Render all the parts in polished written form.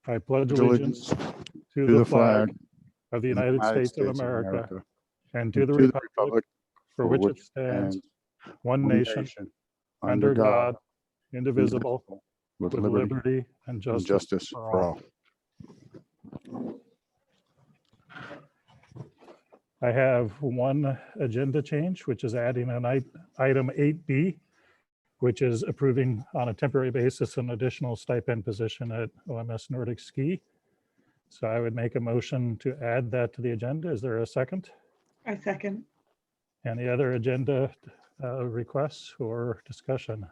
I pledge allegiance to the flag of the United States of America and to the republic for which it stands, one nation, under God, indivisible, with liberty and justice for all. I have one agenda change, which is adding an item 8B, which is approving on a temporary basis an additional stipend position at OMS Nordic Ski. So I would make a motion to add that to the agenda. Is there a second? I second. Any other agenda requests or discussion?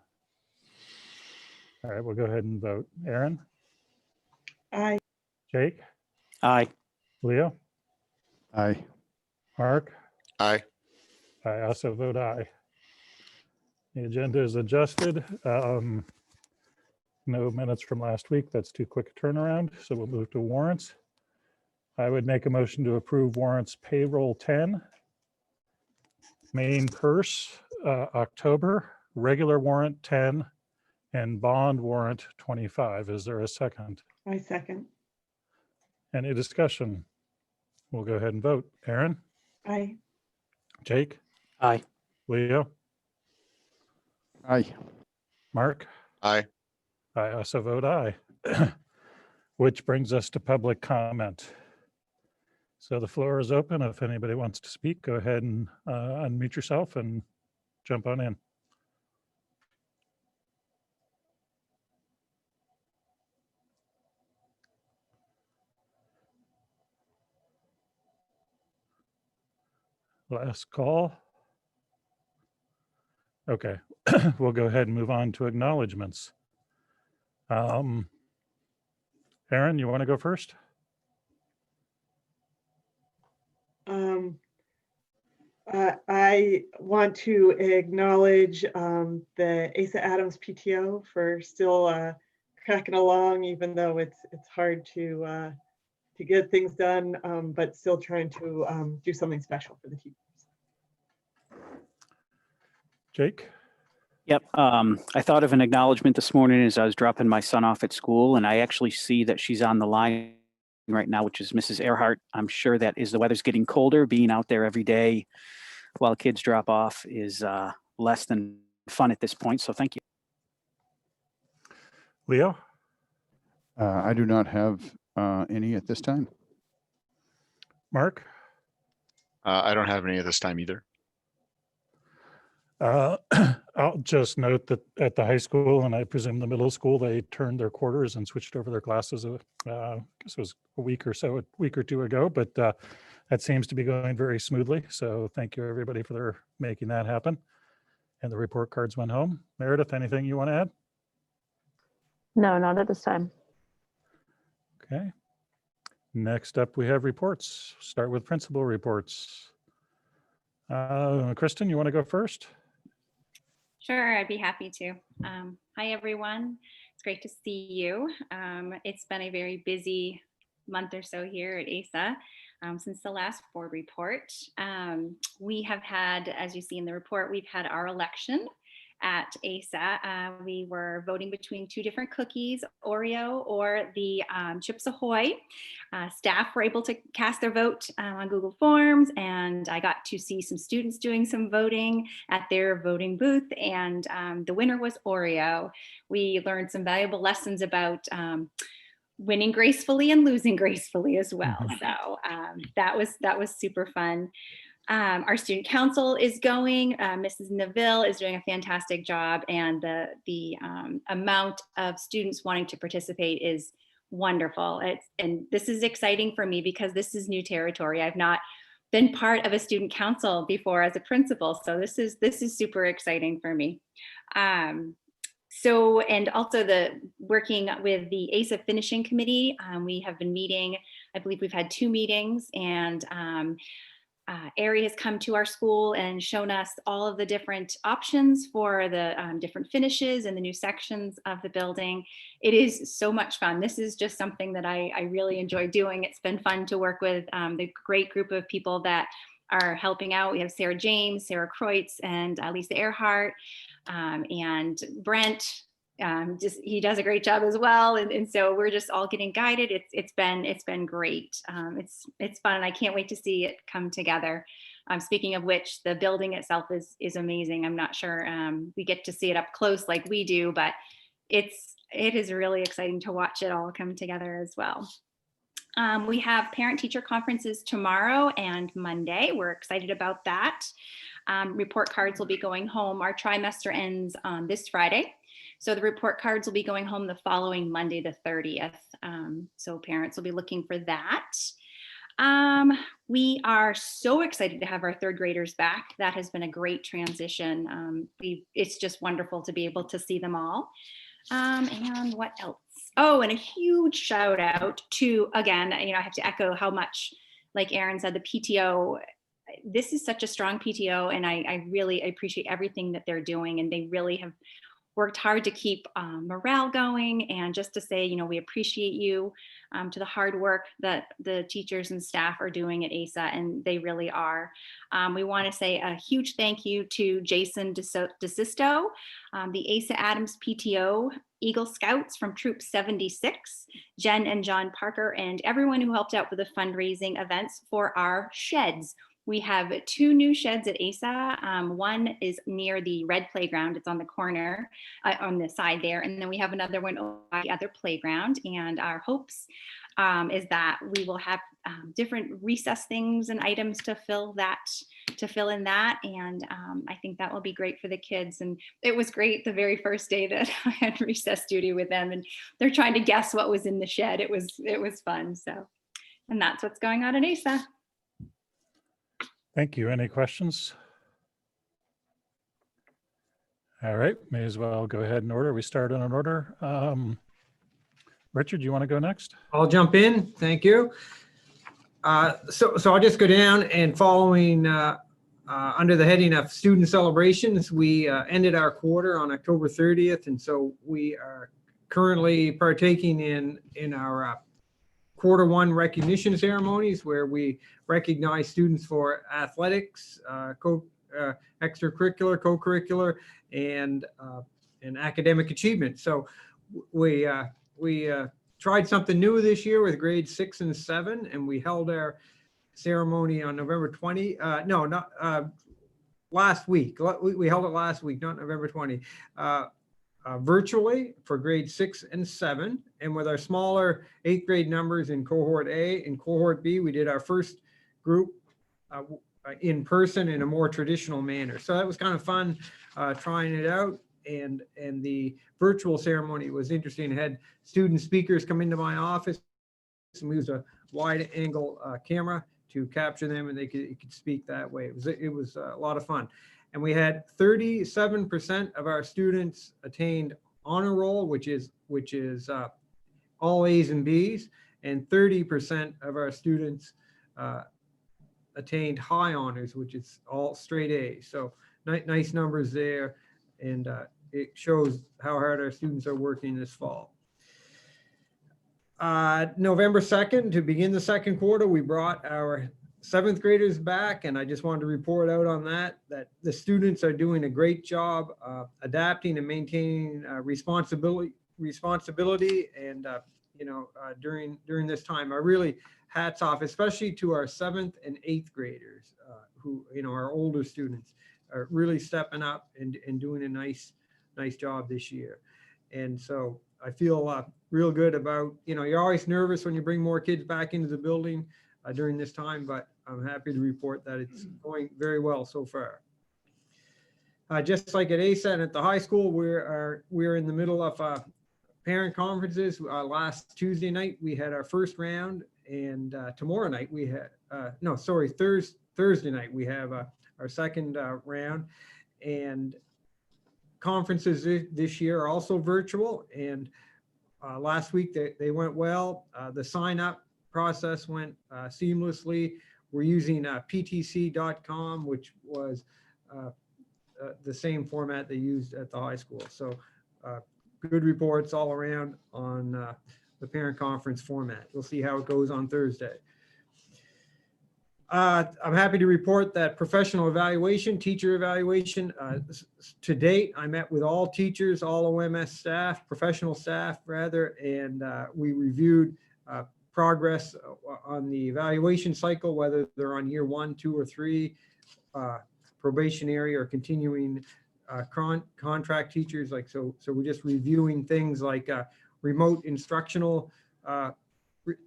All right, we'll go ahead and vote. Aaron? Aye. Jake? Aye. Leo? Aye. Mark? Aye. I also vote aye. The agenda is adjusted. No minutes from last week. That's too quick a turnaround. So we'll move to warrants. I would make a motion to approve warrants payroll 10, main purse October, regular warrant 10, and bond warrant 25. Is there a second? I second. Any discussion? We'll go ahead and vote. Aaron? Aye. Jake? Aye. Leo? Aye. Mark? Aye. I also vote aye. Which brings us to public comment. So the floor is open. If anybody wants to speak, go ahead and unmute yourself and jump on in. Last call. Okay, we'll go ahead and move on to acknowledgements. Aaron, you want to go first? I want to acknowledge the Asa Adams PTO for still cracking along, even though it's hard to get things done, but still trying to do something special for the teachers. Jake? Yep. I thought of an acknowledgement this morning as I was dropping my son off at school, and I actually see that she's on the line right now, which is Mrs. Earhart. I'm sure that as the weather's getting colder, being out there every day while kids drop off is less than fun at this point. So thank you. Leo? I do not have any at this time. Mark? I don't have any at this time either. I'll just note that at the high school, and I presume the middle school, they turned their quarters and switched over their classes. I guess it was a week or two ago, but that seems to be going very smoothly. So thank you everybody for making that happen. And the report cards went home. Meredith, anything you want to add? No, not at this time. Okay. Next up, we have reports. Start with principal reports. Kristen, you want to go first? Sure, I'd be happy to. Hi, everyone. It's great to see you. It's been a very busy month or so here at ASA since the last board report. We have had, as you see in the report, we've had our election at ASA. We were voting between two different cookies, Oreo or the Chips Ahoy. Staff were able to cast their vote on Google Forms, and I got to see some students doing some voting at their voting booth, and the winner was Oreo. We learned some valuable lessons about winning gracefully and losing gracefully as well. So that was super fun. Our student council is going. Mrs. Neville is doing a fantastic job, and the amount of students wanting to participate is wonderful. And this is exciting for me because this is new territory. I've not been part of a student council before as a principal, so this is super exciting for me. So, and also the working with the ASA finishing committee, we have been meeting. I believe we've had 2 meetings, and Ari has come to our school and shown us all of the different options for the different finishes and the new sections of the building. It is so much fun. This is just something that I really enjoy doing. It's been fun to work with the great group of people that are helping out. We have Sarah James, Sarah Kreutz, and Lisa Earhart, and Brent, he does a great job as well. And so we're just all getting guided. It's been great. It's fun. And I can't wait to see it come together. Speaking of which, the building itself is amazing. I'm not sure we get to see it up close like we do, but it is really exciting to watch it all come together as well. We have parent-teacher conferences tomorrow and Monday. We're excited about that. Report cards will be going home. Our trimester ends on this Friday. So the report cards will be going home the following Monday, the 30th. So parents will be looking for that. We are so excited to have our third graders back. That has been a great transition. It's just wonderful to be able to see them all. And what else? Oh, and a huge shout out to, again, I have to echo how much, like Erin said, the PTO, this is such a strong PTO, and I really appreciate everything that they're doing, and they really have worked hard to keep morale going, and just to say, we appreciate you, to the hard work that the teachers and staff are doing at ASA, and they really are. We want to say a huge thank you to Jason DeSisto, the ASA Adams PTO Eagle Scouts from Troop 76, Jen and John Parker, and everyone who helped out with the fundraising events for our sheds. We have 2 new sheds at ASA. One is near the red playground. It's on the corner, on the side there. And then we have another one by the other playground. And our hopes is that we will have different recess things and items to fill in that. And I think that will be great for the kids. And it was great the very first day that I had recess duty with them, and they're trying to guess what was in the shed. It was fun. So, and that's what's going on at ASA. Thank you. Any questions? All right, may as well go ahead in order. We start in an order. Richard, you want to go next? I'll jump in. Thank you. So I'll just go down, and following under the heading of student celebrations, we ended our quarter on October 30th. And so we are currently partaking in our quarter 1 recognition ceremonies, where we recognize students for athletics, extracurricular, co-curricular, and academic achievement. So we tried something new this year with grades 6 and 7, and we held our ceremony on November 20. Last week. We held it last week, not November 20. Virtually for grades 6 and 7, and with our smaller 8th grade numbers in cohort A and cohort B, we did our first group in person in a more traditional manner. So that was kind of fun trying it out, and the virtual ceremony was interesting. I had student speakers come into my office, and we used a wide angle camera to capture them, and they could speak that way. It was a lot of fun. And we had 37% of our students attained honor roll, which is all A's and B's, and 30% of our students attained high honors, which is all straight A's. So nice numbers there, and it shows how hard our students are working this fall. November 2nd, to begin the second quarter, we brought our 7th graders back, and I just wanted to report out on that the students are doing a great job adapting and maintaining responsibility and during this time. I really hats off, especially to our 7th and 8th graders who, our older students are really stepping up and doing a nice job this year. And so I feel real good about, you're always nervous when you bring more kids back into the building during this time, but I'm happy to report that it's going very well so far. Just like at ASA and at the high school, we're in the middle of parent conferences. Last Tuesday night, we had our first round, and tomorrow night we had, Thursday night, we have our second round. And conferences this year are also virtual, and last week they went well. The sign up process went seamlessly. We're using ptc.com, which was the same format they used at the high school. So good reports all around on the parent conference format. We'll see how it goes on Thursday. I'm happy to report that professional evaluation, teacher evaluation, to date, I met with all teachers, all OMS staff, professional staff rather, and we reviewed progress on the evaluation cycle, whether they're on year 1, 2, or 3, probationary or continuing contract teachers. Like, so we're just reviewing things like remote instructional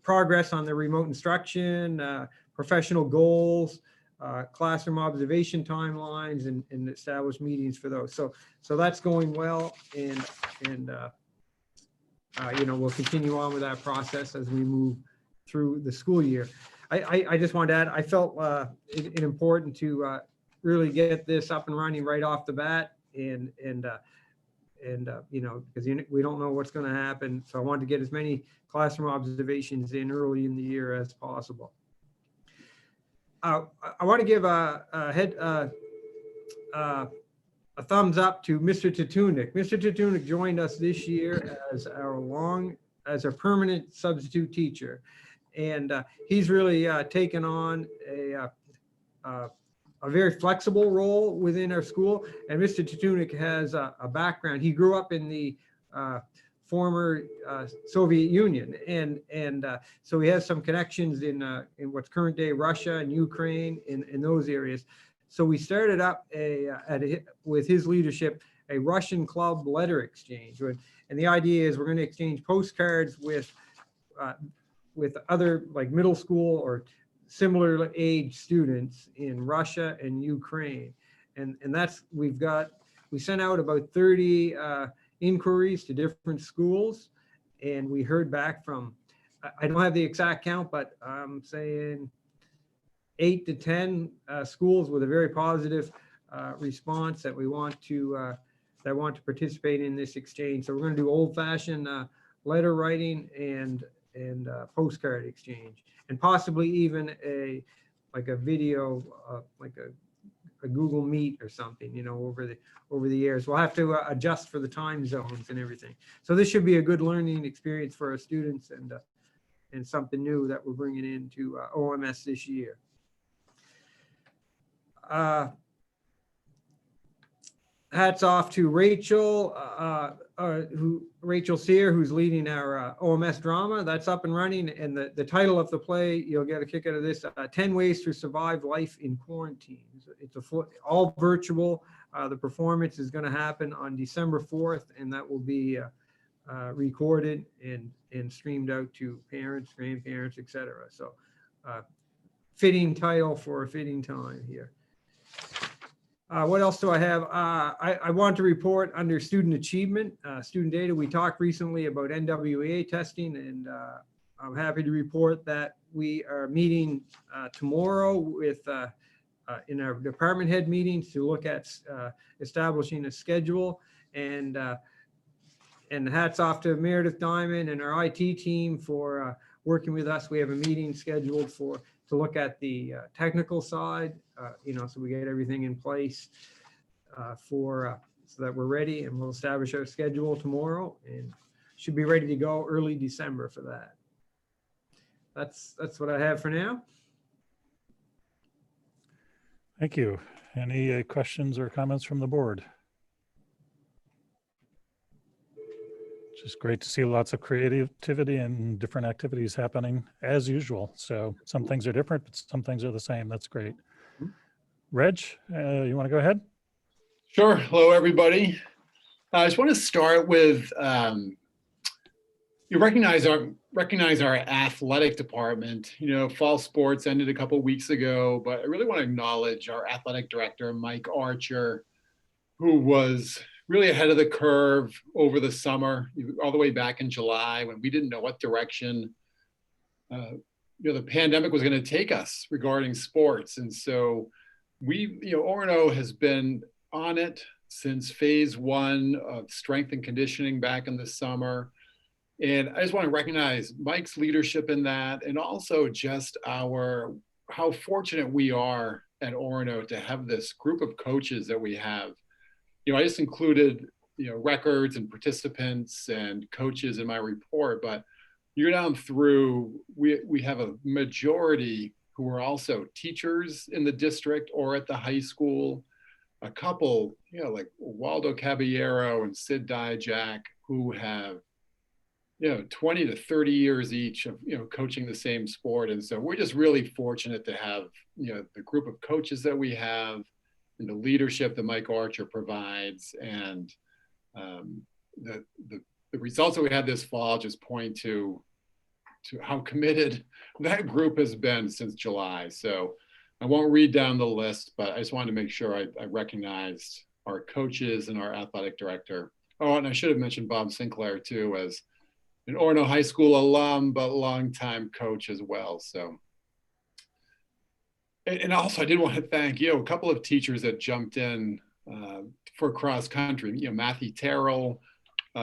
progress on the remote instruction, professional goals, classroom observation timelines, and established meetings for those. So that's going well, and you know, we'll continue on with that process as we move through the school year. I just wanted to add, I felt it important to really get this up and running right off the bat, and you know, because we don't know what's going to happen. So I wanted to get as many classroom observations in early in the year as possible. I want to give a thumbs up to Mr. Tatunik. Mr. Tatunik joined us this year as a permanent substitute teacher, and he's really taken on a very flexible role within our school. And Mr. Tatunik has a background. He grew up in the former Soviet Union, and so he has some connections in what's current day Russia and Ukraine, in those areas. So we started up with his leadership, a Russian club letter exchange, and the idea is we're going to exchange postcards with other, like, middle school or similar age students in Russia and Ukraine, and that's we sent out about 30 inquiries to different schools, and we heard back from, I don't have the exact count, but I'm saying 8 to 10 schools with a very positive response that want to participate in this exchange. So we're going to do old-fashioned letter writing and postcard exchange, and possibly even a video, like a Google Meet or something, you know, over the years. We'll have to adjust for the time zones and everything. So this should be a good learning experience for our students, and something new that we're bringing into OMS this year. Hats off to Rachel, Rachel Sear, who's leading our OMS drama. That's up and running, and the title of the play, you'll get a kick out of this, 10 Ways to Survive Life in Quarantine. It's all virtual. The performance is going to happen on December 4th, and that will be recorded and streamed out to parents, grandparents, etc. So fitting title for a fitting time here. What else do I have? I want to report under student achievement, student data. We talked recently about NWEA testing, and I'm happy to report that we are meeting tomorrow with in our department head meetings to look at establishing a schedule, and hats off to Meredith Diamond and our IT team for working with us. We have a meeting scheduled to look at the technical side, you know, so we get everything in place so that we're ready, and we'll establish our schedule tomorrow and should be ready to go early December for that. That's what I have for now. Thank you. Any questions or comments from the board? Just great to see lots of creativity and different activities happening as usual. So some things are different, but some things are the same. That's great. Reg, you want to go ahead? Sure. Hello, everybody. I just want to start with, you recognize our athletic department. You know, fall sports ended a couple of weeks ago, but I really want to acknowledge our athletic director, Mike Archer, who was really ahead of the curve over the summer, all the way back in July, when we didn't know what direction the pandemic was going to take us regarding sports. And so Orono has been on it since phase 1 of strength and conditioning back in the summer. And I just want to recognize Mike's leadership in that, and also just how fortunate we are at Orono to have this group of coaches that we have. You know, I just included, records and participants and coaches in my report, but you're down through, we have a majority who are also teachers in the district or at the high school. A couple, like Waldo Caballero and Sid Dijak, who have 20 to 30 years each of, coaching the same sport. And so we're just really fortunate to have, the group of coaches that we have and the leadership that Mike Archer provides. And the results that we had this fall just point to how committed that group has been since July. So I won't read down the list, but I just wanted to make sure I recognized our coaches and our athletic director. Oh, and I should have mentioned Bob Sinclair too, as an Orono High School alum, but longtime coach as well. So, and also I did want to thank, a couple of teachers that jumped in for cross country. Matthew Terrell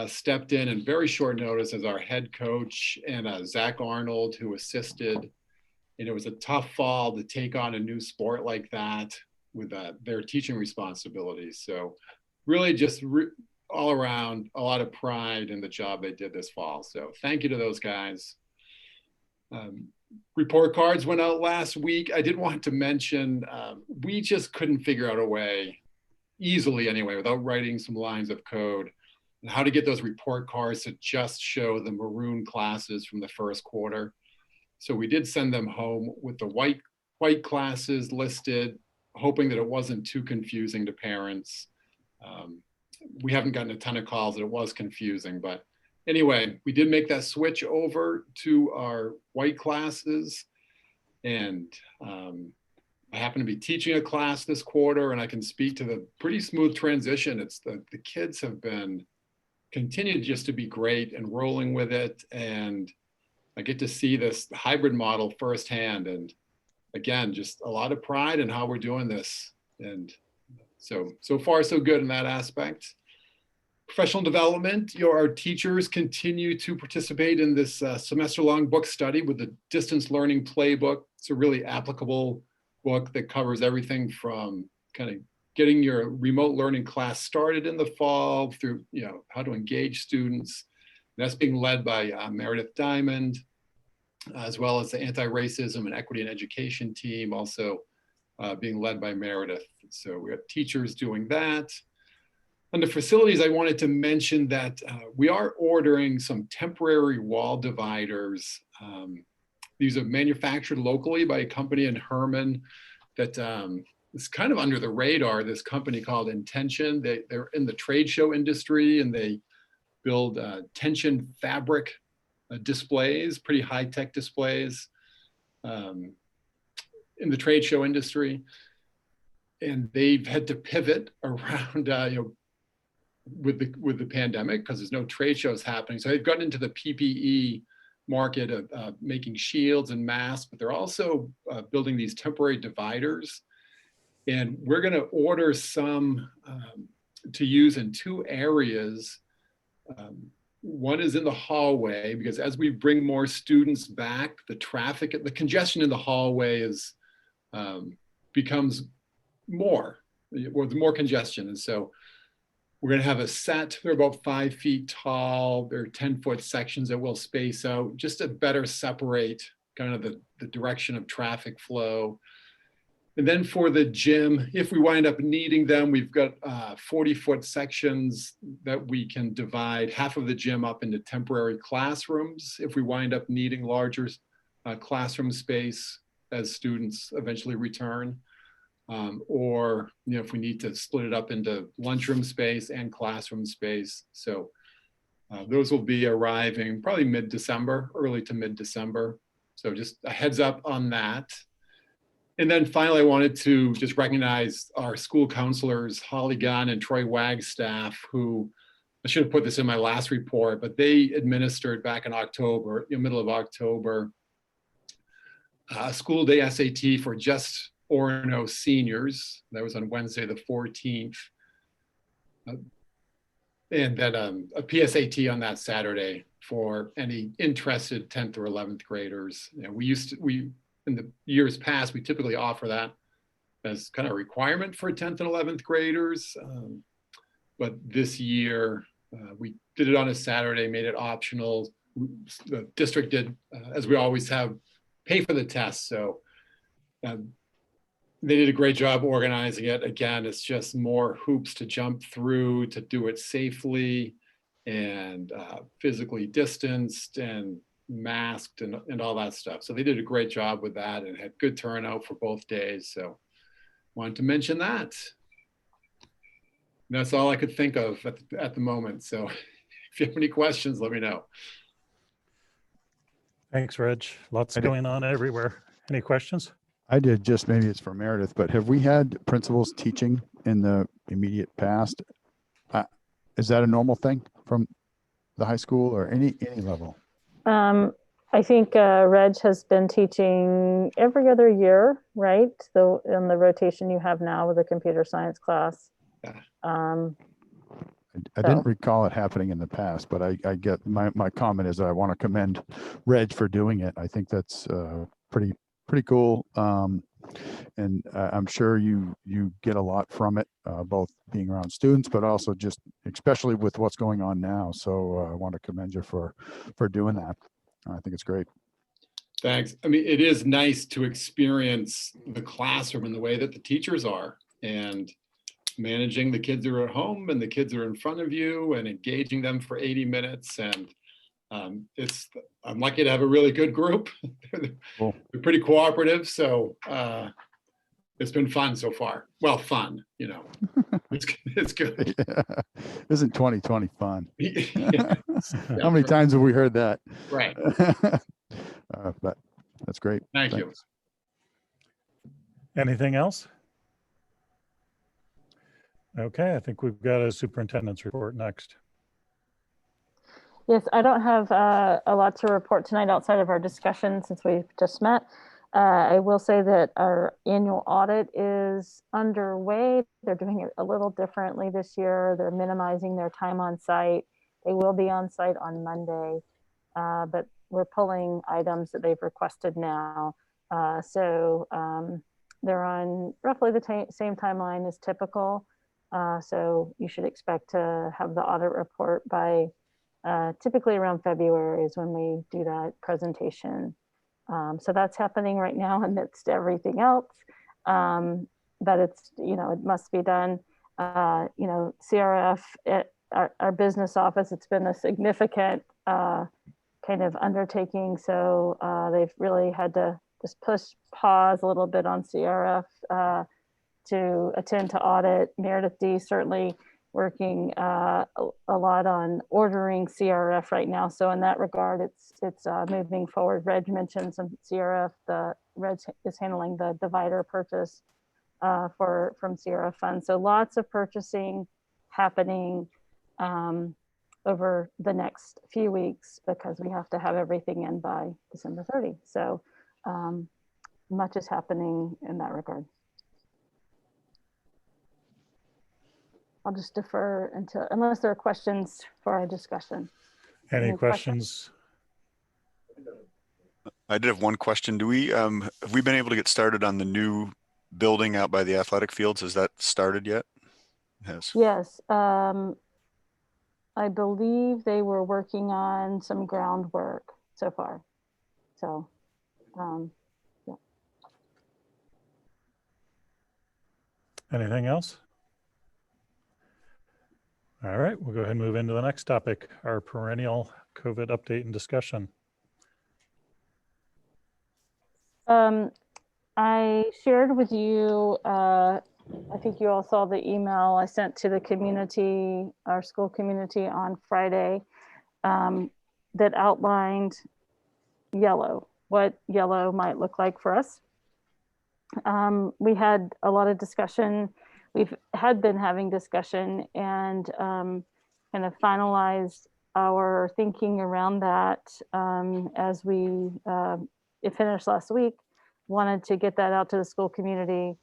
stepped in very short notice as our head coach, and Zach Arnold, who assisted. And it was a tough fall to take on a new sport like that with their teaching responsibilities. So really just all around, a lot of pride in the job they did this fall. So thank you to those guys. Report cards went out last week. I did want to mention, we just couldn't figure out a way, easily anyway, without writing some lines of code, and how to get those report cards to just show the maroon classes from the first quarter. So we did send them home with the white classes listed, hoping that it wasn't too confusing to parents. We haven't gotten a ton of calls that it was confusing, but anyway, we did make that switch over to our white classes. And I happen to be teaching a class this quarter, and I can speak to the pretty smooth transition. It's the kids have been continued just to be great and rolling with it. And I get to see this hybrid model firsthand. And again, just a lot of pride in how we're doing this. And so far, so good in that aspect. Professional development, our teachers continue to participate in this semester-long book study with the distance learning playbook. It's a really applicable book that covers everything from kind of getting your remote learning class started in the fall through, how to engage students. And that's being led by Meredith Diamond, as well as the anti-racism and equity and education team, also being led by Meredith. So we have teachers doing that. On the facilities, I wanted to mention that we are ordering some temporary wall dividers. These are manufactured locally by a company in Herman that is kind of under the radar, this company called Intention. They're in the trade show industry, and they build tension fabric displays, pretty high-tech displays in the trade show industry. And they've had to pivot around, with the pandemic, because there's no trade shows happening. So they've gotten into the PPE market of making shields and masks, but they're also building these temporary dividers. And we're going to order some to use in two areas. One is in the hallway, because as we bring more students back, the congestion in the hallway becomes more, or the more congestion. And so we're going to have a set. They're about 5 feet tall. They're 10-foot sections that we'll space out just to better separate kind of the direction of traffic flow. And then for the gym, if we wind up needing them, we've got 40-foot sections that we can divide half of the gym up into temporary classrooms if we wind up needing larger classroom space as students eventually return. Or if we need to split it up into lunchroom space and classroom space. So those will be arriving probably mid-December, early to mid-December. So just a heads up on that. And then finally, I wanted to just recognize our school counselors, Holly Gunn and Troy Wagstaff, who, I should have put this in my last report, but they administered back in October, middle of October, a school day SAT for just Orono seniors. That was on Wednesday, the 14th. And then a PSAT on that Saturday for any interested 10th or 11th graders. We in the years past, we typically offer that as kind of a requirement for 10th and 11th graders. But this year, we did it on a Saturday, made it optional. The district did, as we always have, pay for the test. So they did a great job organizing it. Again, it's just more hoops to jump through to do it safely and physically distanced and masked and all that stuff. So they did a great job with that and had good turnout for both days. So wanted to mention that. And that's all I could think of at the moment. So if you have any questions, let me know. Thanks, Reg. Lots I did- going on everywhere. Any questions? I did, just maybe it's for Meredith, but have we had principals teaching in the immediate past? Is that a normal thing from the high school or any level? I think Reg has been teaching every other year, right? So in the rotation you have now with the computer science class. Yeah. I didn't recall it happening in the past, but I get my comment is I want to commend Reg for doing it. I think that's pretty cool. And I'm sure you get a lot from it, both being around students, but also just especially with what's going on now. So I want to commend you for doing that. I think it's great. Thanks. I mean, it is nice to experience the classroom in the way that the teachers are and managing the kids who are at home and the kids who are in front of you and engaging them for 80 minutes. And I'm lucky to have a really good group. Cool. They're pretty cooperative. So it's been fun so far. Well, fun, you know, it's good. Yeah. Isn't 2020 fun? Yeah, How many times have we heard that? right. But that's great. Thank you. Thanks. Anything else? Okay, I think we've got a superintendent's report next. Yes, I don't have a lot to report tonight outside of our discussion since we've just met. I will say that our annual audit is underway. They're doing it a little differently this year. They're minimizing their time on site. They will be on site on Monday, but we're pulling items that they've requested now. So they're on roughly the same timeline as typical. So you should expect to have the audit report by typically around February is when we do that presentation. So that's happening right now amidst everything else. But it's, you know, it must be done. You know, CRF, our business office, it's been a significant kind of undertaking. So they've really had to just pause a little bit on CRF to attend to audit. Meredith D certainly working a lot on ordering CRF right now. So in that regard, it's moving forward. Reg mentioned some CRF. Reg is handling the divider purchase from CRF funds. So lots of purchasing happening over the next few weeks because we have to have everything in by December 30. So much is happening in that regard. I'll just defer unless there are questions for our discussion. Any questions? I did have one question. Do we, have we been able to get started on the new building out by the athletic fields? Has that started yet? Yes. Yes. I believe they were working on some groundwork so far. So, yeah. Anything else? All right, we'll go ahead and move into the next topic, our perennial COVID update and discussion. I shared with you, I think you all saw the email I sent to the community, our school community on Friday, that outlined yellow, what yellow might look like for us. We had a lot of discussion. Had been having discussion and kind of finalized our thinking around that as we it finished last week. Wanted to get that out to the school community,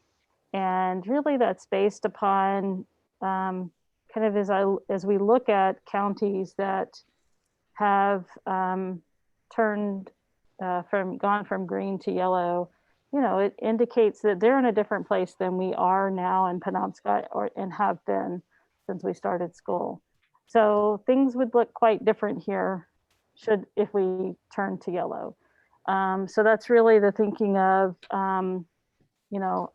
and really that's based upon kind of as we look at counties that have gone from green to yellow. You know, it indicates that they're in a different place than we are now in Penobscot and have been since we started school. So things would look quite different here if we turn to yellow. So that's really the thinking of you know,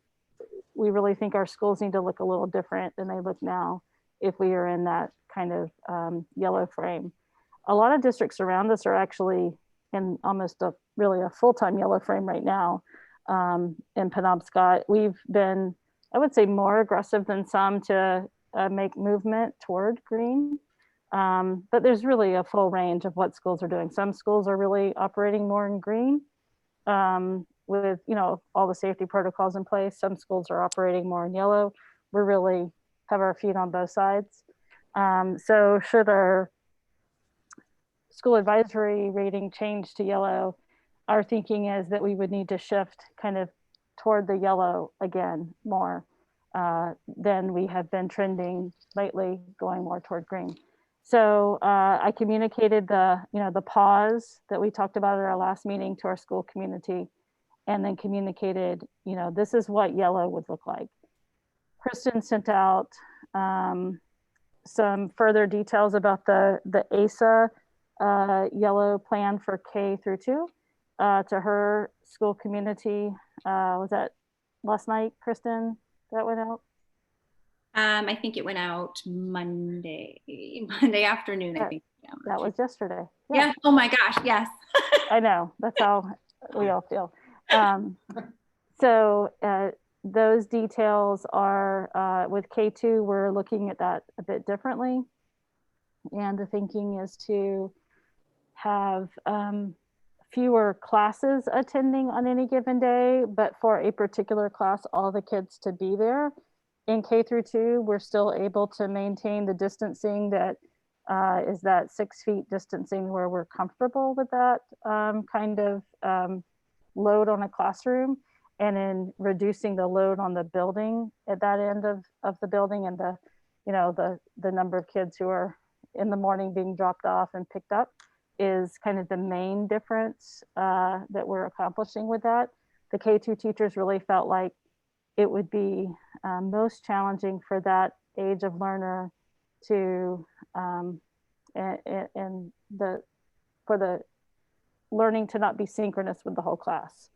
we really think our schools need to look a little different than they look now if we are in that kind of yellow frame. A lot of districts around us are actually in almost really a full-time yellow frame right now. In Penobscot, we've been, I would say, more aggressive than some to make movement toward green. But there's really a full range of what schools are doing. Some schools are really operating more in green with, you know, all the safety protocols in place. Some schools are operating more in yellow. We're really have our feet on both sides. So should our school advisory rating change to yellow, our thinking is that we would need to shift kind of toward the yellow again more than we have been trending lately, going more toward green. So I communicated the pause that we talked about at our last meeting to our school community, and then communicated, this is what yellow would look like. Kristen sent out some further details about the ASA yellow plan for K through 2 to her school community. Was that last night, Kristen, that went out? I think it went out Monday afternoon, I think. That was yesterday. Yeah. Oh my gosh, yes. I know, that's how we all feel. So those details are, with K2, we're looking at that a bit differently. And the thinking is to have fewer classes attending on any given day, but for a particular class, all the kids to be there. In K through 2, we're still able to maintain the distancing that is that 6 feet distancing where we're comfortable with that kind of load on a classroom, and in reducing the load on the building at that end of the building, and the number of kids who are in the morning being dropped off and picked up is kind of the main difference that we're accomplishing with that. The K2 teachers really felt like it would be most challenging for that age of learner to for the learning to not be synchronous with the whole class,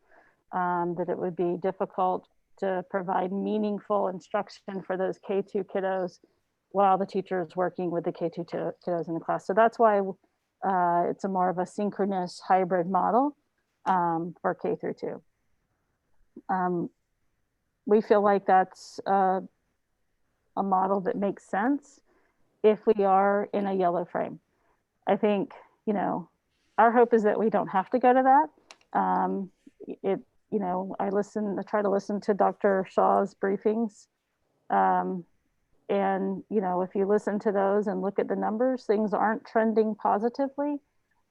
that it would be difficult to provide meaningful instruction for those K2 kiddos while the teacher is working with the K2 kiddos in the class. So that's why it's a more of a synchronous hybrid model for K through 2. We feel like that's a model that makes sense if we are in a yellow frame. I think, our hope is that we don't have to go to that. I try to listen to Dr. Shaw's briefings. And, if you listen to those and look at the numbers, things aren't trending positively,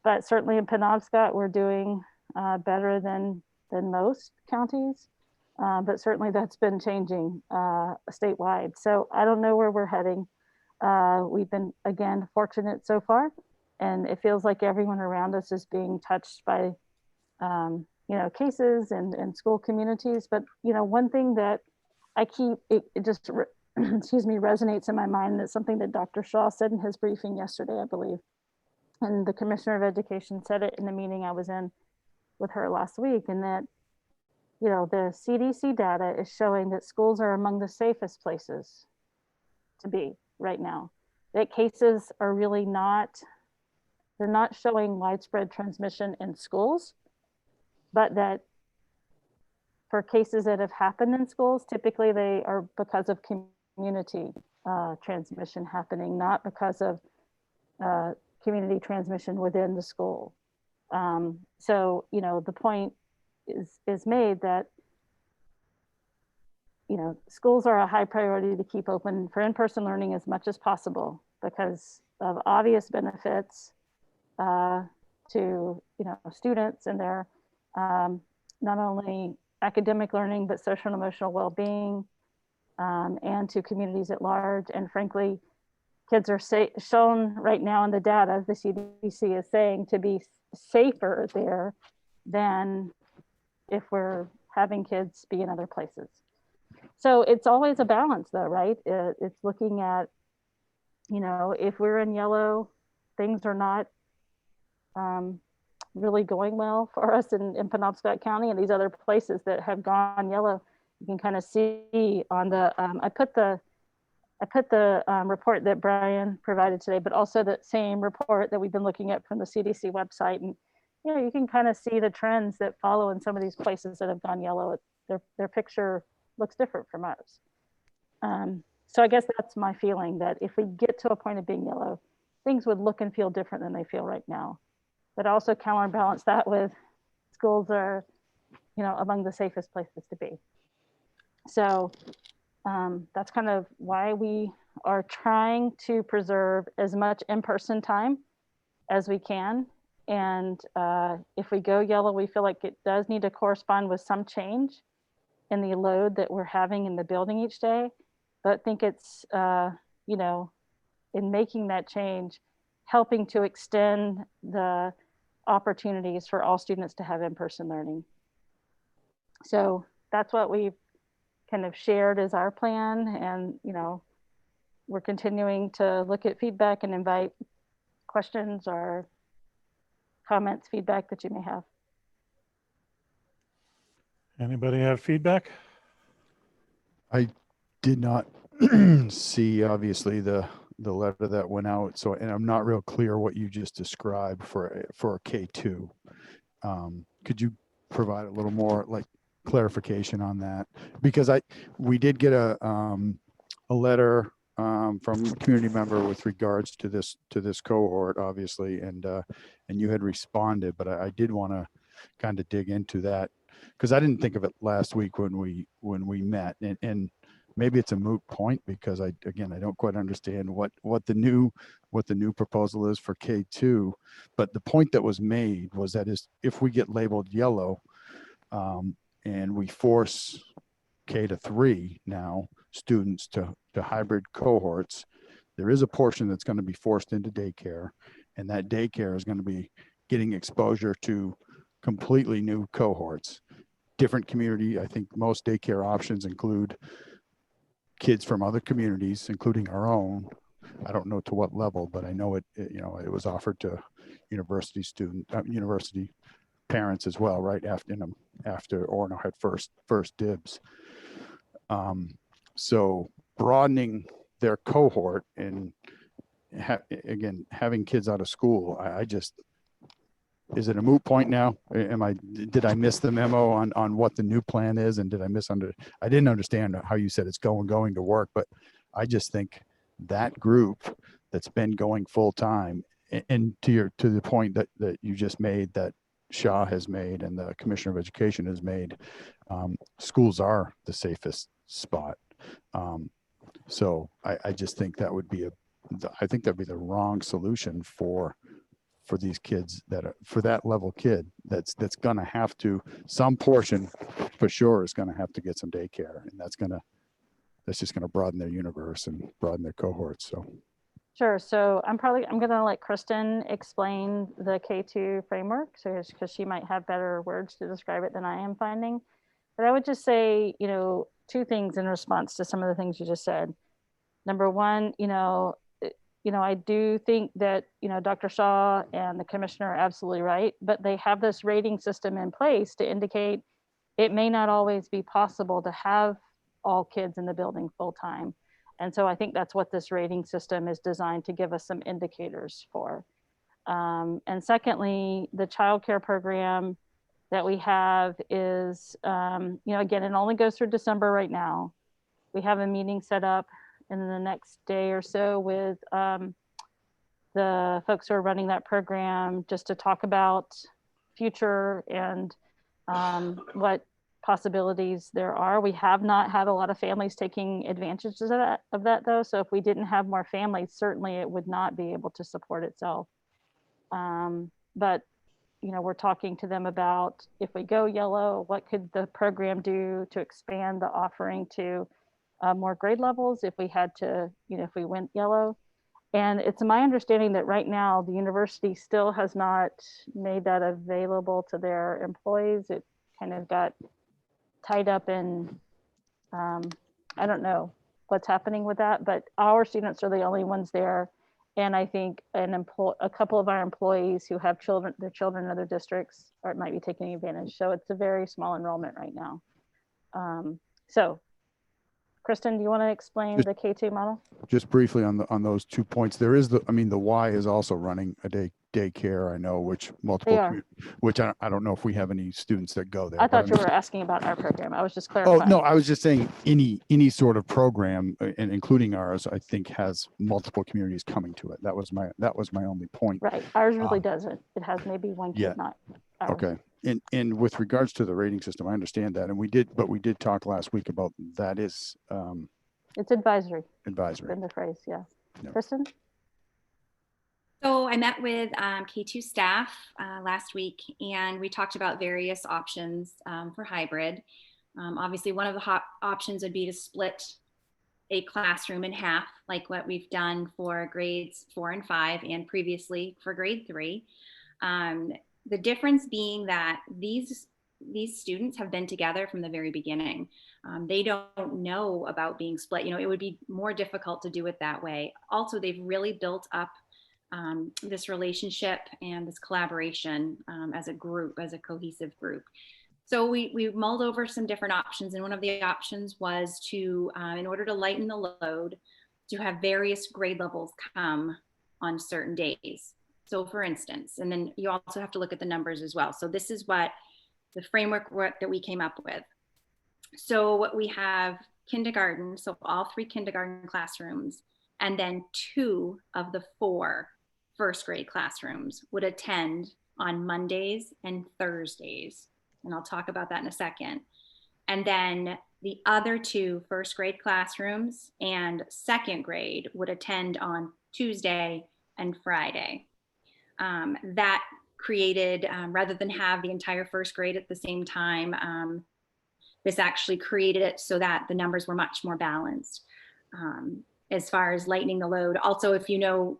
but certainly in Penobscot, we're doing better than most counties. But certainly that's been changing statewide. So I don't know where we're heading. We've been, again, fortunate so far, and it feels like everyone around us is being touched by, cases and school communities. But, one thing that I keep, it just, resonates in my mind, and it's something that Dr. Shaw said in his briefing yesterday, I believe. And the Commissioner of Education said it in the meeting I was in with her last week, and that, the CDC data is showing that schools are among the safest places to be right now. That cases are really they're not showing widespread transmission in schools, but that for cases that have happened in schools, typically they are because of community transmission happening, not because of community transmission within the school. So, the point is made that schools are a high priority to keep open for in-person learning as much as possible because of obvious benefits to students and their not only academic learning but social and emotional well-being, and to communities at large. And frankly, kids are shown right now in the data, the CDC is saying, to be safer there than if we're having kids be in other places. So it's always a balance though, right? It's looking at, if we're in yellow, things are not really going well for us in Penobscot County and these other places that have gone yellow. you can kind of see on the, I put the report that Brian provided today, but also the same report that we've been looking at from the CDC website. And, you know, you can kind of see the trends that follow in some of these places that have gone yellow. Their picture looks different from ours. So I guess that's my feeling, that if we get to a point of being yellow, things would look and feel different than they feel right now. But also counterbalance that with schools are, you know, among the safest places to be. So that's kind of why we are trying to preserve as much in-person time as we can. And if we go yellow, we feel like it does need to correspond with some change in the load that we're having in the building each day. But think it's, you know, in making that change, helping to extend the opportunities for all students to have in-person learning. So that's what we've kind of shared as our plan. And, you know, we're continuing to look at feedback and invite questions or comments, feedback that you may have. Anybody have feedback? I did not see, obviously, the letter that went out. So, and I'm not real clear what you just described for a K2. Could you provide a little more like clarification on that? Because we did get a letter from a community member with regards to this cohort, obviously, and you had responded, but I did want to kind of dig into that because I didn't think of it last week when we met, and maybe it's a moot point because I don't quite understand what the new proposal is for K2, but the point that was made was that is if we get labeled yellow and we force K-3 now students to hybrid cohorts, there is a portion that's going to be forced into daycare, and that daycare is going to be getting exposure to completely new cohorts, different community. I think most daycare options include kids from other communities, including our own. I don't know to what level, but I know it was offered to university parents as well, right after Orono had first dibs. So broadening their cohort and again having kids out of school, I just, is it a moot point now? Did I miss the memo on what the new plan is, and did I I didn't understand how you said it's going to work, but I just think that group that's been going full time, and to the point that you just made, that Shah has made and the Commissioner of Education has made, schools are the safest spot. So I just think that would be that'd be the wrong solution for these kids, for that level kid that's going to have to, some portion for sure is going to have to get some daycare, and that's just going to broaden their universe and broaden their cohorts. So Sure. So I'm going to let Kristen explain the K2 framework, so because she might have better words to describe it than I am finding. But I would just say, you know, two things in response to some of the things you just said. Number one, I do think that, Dr. Shaw and the commissioner are absolutely right, but they have this rating system in place to indicate it may not always be possible to have all kids in the building full time. And so I think that's what this rating system is designed to give us some indicators for. And secondly, the childcare program that we have is, again, it only goes through December right now. We have a meeting set up in the next day or so with the folks who are running that program, just to talk about future and what possibilities there are. We have not had a lot of families taking advantage of that though. So if we didn't have more families, certainly it would not be able to support itself. But we're talking to them about, if we go yellow, what could the program do to expand the offering to more grade levels if we had to, if we went yellow. And it's my understanding that right now the university still has not made that available to their employees. It kind of got tied up in, I don't know what's happening with that, but our students are the only ones there. And I think a couple of our employees who have their children in other districts might be taking advantage. So it's a very small enrollment right now. So Kristen, do you want to explain Just- the K2 model? Just briefly on those 2 points, there is the Y is also running a daycare. I know, which multiple, They are. which I don't know if we have any students that go there. I but thought you were asking about our program. I was just Oh, clarifying. no, I was just saying any sort of program, and including ours, I think has multiple communities coming to it. That was my only point. Right. Ours really Um, doesn't. It has maybe one kid, yeah. not ours. Okay. And with regards to the rating system, I understand that. And we did talk last week about that is It's advisory. advisory. In the phrase, yeah. Yep. Kristen? So I met with K2 staff last week, and we talked about various options for hybrid. Obviously, one of the options would be to split a classroom in half, like what we've done for grades 4 and 5, and previously for grade 3. The difference being that these students have been together from the very beginning. They don't know about being split. You know, it would be more difficult to do it that way. Also, they've really built up this relationship and this collaboration as a group, as a cohesive group. So we mulled over some different options, and one of the options was to, in order to lighten the load, to have various grade levels come on certain days. So for instance, and then you also have to look at the numbers as well. So this is what the framework that we came up with. So we have kindergarten, so all 3 kindergarten classrooms, and then 2 of the 4 first grade classrooms would attend on Mondays and Thursdays. And I'll talk about that in a second. And then the other 2 first grade classrooms and second grade would attend on Tuesday and Friday. That created, rather than have the entire first grade at the same time, this actually created it so that the numbers were much more balanced. As far as lightening the load. Also, if you know,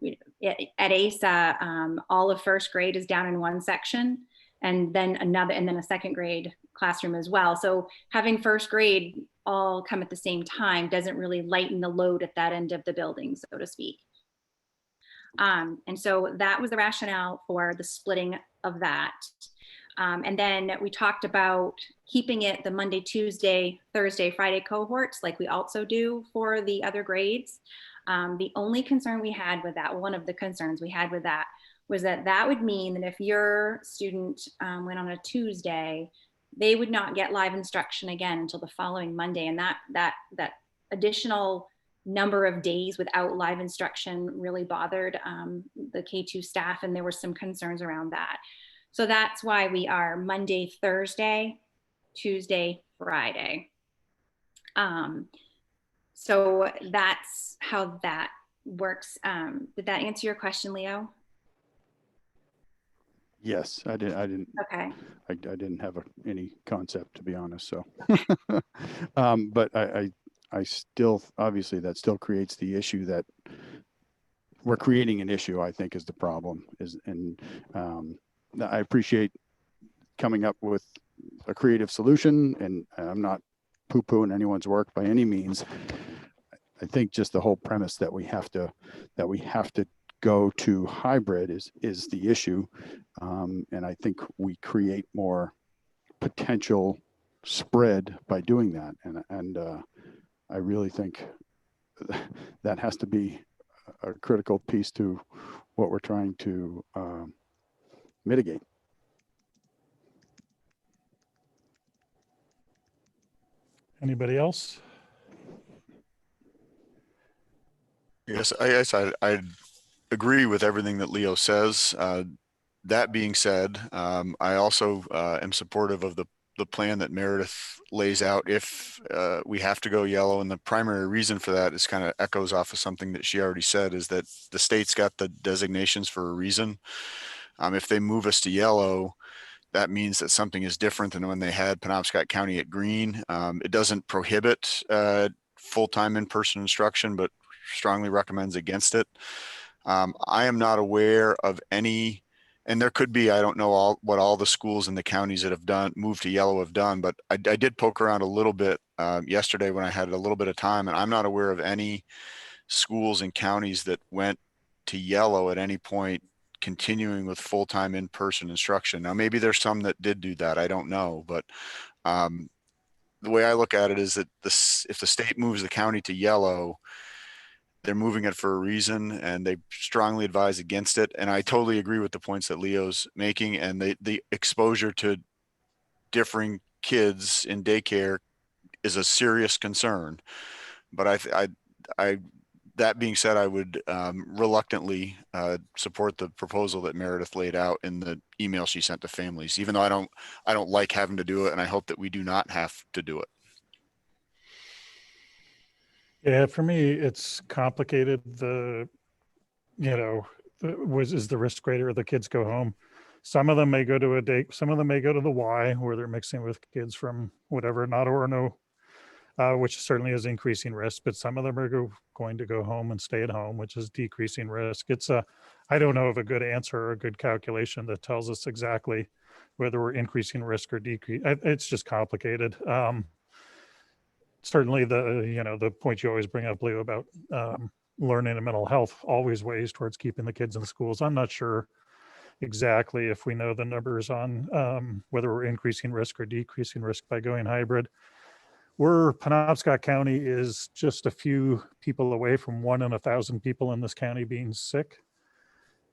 at ASA, all of first grade is down in one section, and then a second grade classroom as well. So having first grade all come at the same time doesn't really lighten the load at that end of the building, so to speak. And so that was the rationale for the splitting of that. And then we talked about keeping it the Monday, Tuesday, Thursday, Friday cohorts, like we also do for the other grades. The only concern we had with that, one of the concerns we had with that, was that that would mean that if your student went on a Tuesday, they would not get live instruction again until the following Monday. And that additional number of days without live instruction really bothered the K2 staff, and there were some concerns around that. So that's why we are Monday, Thursday, Tuesday, Friday. So that's how that works. Did that answer your question, Leo? Yes, I didn't. Okay. I didn't have any concept, to be honest. So, but I still, obviously that still creates the issue that we're creating an issue, I think is the problem and I appreciate coming up with a creative solution, and I'm not poo-pooing anyone's work by any means. I think just the whole premise that we have to go to hybrid is the issue. And I think we create more potential spread by doing that. And I really think that has to be a critical piece to what we're trying to mitigate. Anybody else? Yes, I agree with everything that Leo says. That being said, I also am supportive of the plan that Meredith lays out if we have to go yellow. And the primary reason for that is kind of echoes off of something that she already said, is that the state's got the designations for a reason. If they move us to yellow, that means that something is different than when they had Penobscot County at green. It doesn't prohibit full-time in-person instruction, but strongly recommends against it. I am not aware of any, and there could be, I don't know what all the schools in the counties that have moved to yellow have done, but I did poke around a little bit yesterday when I had a little bit of time, and I'm not aware of any schools and counties that went to yellow at any point continuing with full-time in-person instruction. Now, maybe there's some that did do that. I don't know, but the way I look at it is that if the state moves the county to yellow, they're moving it for a reason, and they strongly advise against it. And I totally agree with the points that Leo's making, and the exposure to differing kids in daycare is a serious concern. But that being said, I would reluctantly support the proposal that Meredith laid out in the email she sent to families, even though I don't like having to do it, and I hope that we do not have to do it. Yeah, for me, it's complicated. Is the risk greater? The kids go home. Some of them may go to a day, some of them may go to the Y, where they're mixing with kids from whatever, not or no, which certainly is increasing risk, but some of them are going to go home and stay at home, which is decreasing risk. I don't know of a good answer or a good calculation that tells us exactly whether we're increasing risk or decrease. It's just complicated. Certainly the point you always bring up, Leo, about learning and mental health always weighs towards keeping the kids in the schools. I'm not sure exactly if we know the numbers on whether we're increasing risk or decreasing risk by going hybrid. Penobscot County is just a few people away from 1 in 1,000 people in this county being sick.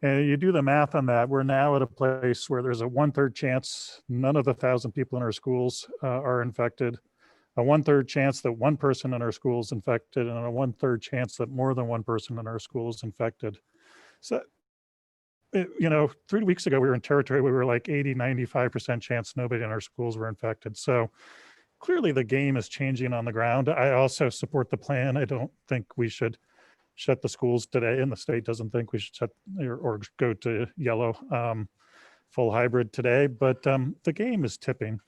And you do the math on that, we're now at a place where there's a 1/3 chance none of the 1,000 people in our schools are infected, a 1/3 chance that one person in our school is infected, and a 1/3 chance that more than one person in our school is infected. So, 3 weeks ago, we were in territory where we were like 80, 95% chance nobody in our schools were infected. So clearly the game is changing on the ground. I also support the plan. I don't think we should shut the schools today, and the state doesn't think we should shut or go to yellow full hybrid today, but the game is tipping.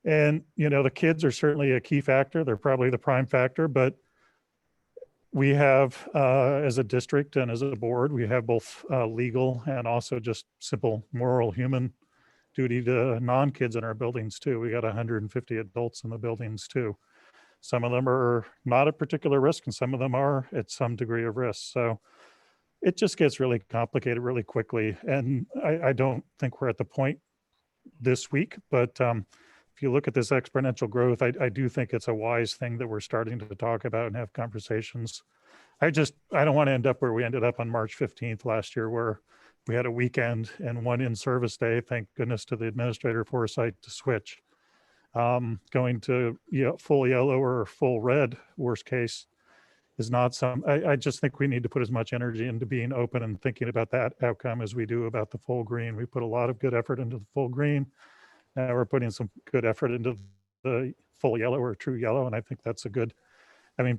And, the kids are certainly a key factor. They're probably the prime factor, but we have, as a district and as a board, we have both legal and also just simple moral human duty to non-kids in our buildings too. We got 150 adults in the buildings too. Some of them are not at particular risk, and some of them are at some degree of risk. So it just gets really complicated really quickly. And I don't think we're at the point this week, but if you look at this exponential growth, I do think it's a wise thing that we're starting to talk about and have conversations. I don't want to end up where we ended up on March 15th last year, where we had a weekend and one in-service day, thank goodness to the administrator foresight to switch. Going to full yellow or full red, worst case, is not I just think we need to put as much energy into being open and thinking about that outcome as we do about the full green. We put a lot of good effort into the full green. Now we're putting some good effort into the full yellow or true yellow. And I think that's